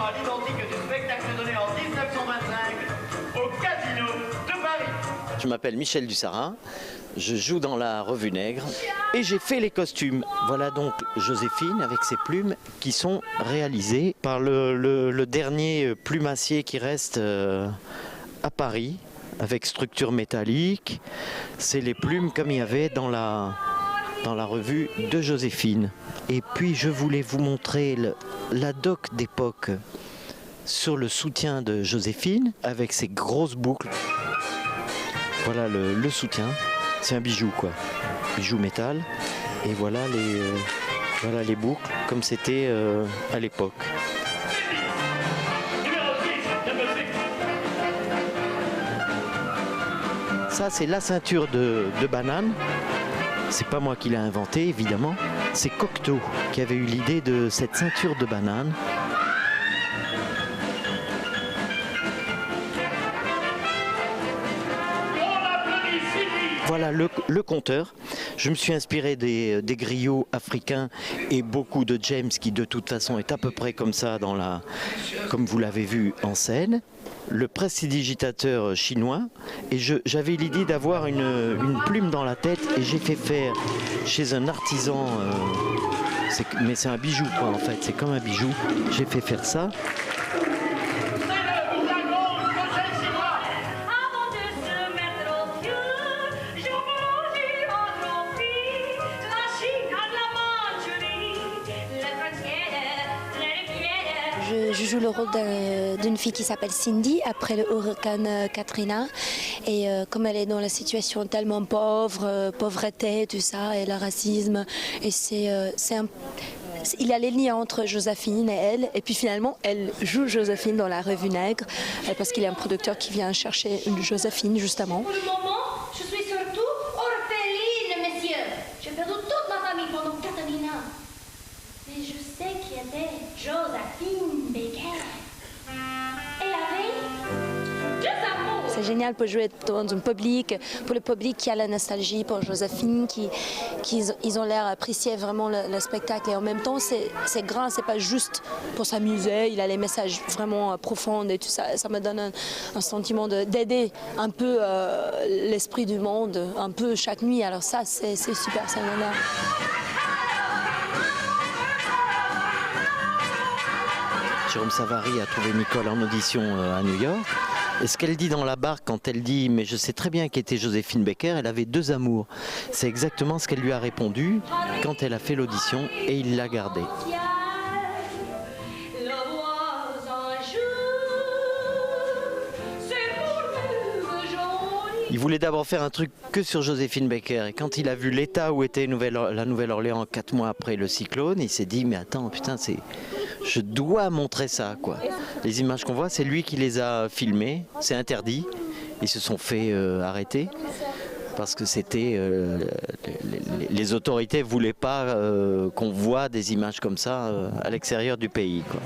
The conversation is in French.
à l'identique du spectacle donné en 1925 au Casino de Paris. Je m'appelle Michel Dussarin, je joue dans la Revue Nègre et j'ai fait les costumes. Voilà donc Joséphine avec ses plumes qui sont réalisées par le dernier plumassier qui reste à Paris avec structure métallique. C'est les plumes comme il y avait dans la revue de Joséphine. Et puis je voulais vous montrer la doc d'époque sur le soutien de Joséphine avec ses grosses boucles. Voilà le soutien, c'est un bijou quoi, bijou métal. Et voilà les boucles comme c'était à l'époque. Ça c'est la ceinture de banane. C'est pas moi qui l'ai inventé évidemment, c'est Cocteau qui avait eu l'idée de cette ceinture de banane. Voilà le compteur. Je me suis inspiré des griots africains et beaucoup de James qui de toute façon est à peu près comme ça comme vous l'avez vu en scène. Le prestidigitateur chinois et j'avais l'idée d'avoir une plume dans la tête et j'ai fait faire chez un artisan, mais c'est un bijou quoi en fait, c'est comme un bijou, j'ai fait faire ça. Je joue le rôle d'une fille qui s'appelle Cindy après le ouragan Katrina et comme elle est dans la situation tellement pauvreté, tout ça et le racisme et il y a les liens entre Joséphine et elle et puis finalement elle joue Joséphine dans la Revue Nègre parce qu'il y a un producteur qui vient chercher une Joséphine justement. Pour le moment, je suis surtout orpheline, messieurs. J'ai perdu toute ma famille pendant Katrina. Mais je sais qui était Joséphine Baker. Elle avait deux amours. C'est génial pour jouer dans un public, pour le public qui a la nostalgie pour Joséphine, ils ont l'air apprécier vraiment le spectacle et en même temps c'est grand, c'est pas juste pour s'amuser, il a les messages vraiment profonds et tout ça, ça me donne un sentiment d'aider un peu l'esprit du monde, un peu chaque nuit, alors ça c'est super, c'est un honneur. Jérôme Savary a trouvé Nicole en audition à New York. Et ce qu'elle dit dans la barque quand elle dit « mais je sais très bien qui était Joséphine Baker, elle avait deux amours ». C'est exactement ce qu'elle lui a répondu quand elle a fait l'audition et il l'a gardée. Il voulait d'abord faire un truc que sur Joséphine Baker et quand il a vu l'état où était la Nouvelle-Orléans 4 mois après le cyclone, il s'est dit « mais attends, putain, je dois montrer ça quoi ». Les images qu'on voit, c'est lui qui les a filmées, c'est interdit. Ils se sont fait arrêter parce que c'était les autorités voulaient pas qu'on voit des images comme ça à l'extérieur du pays quoi.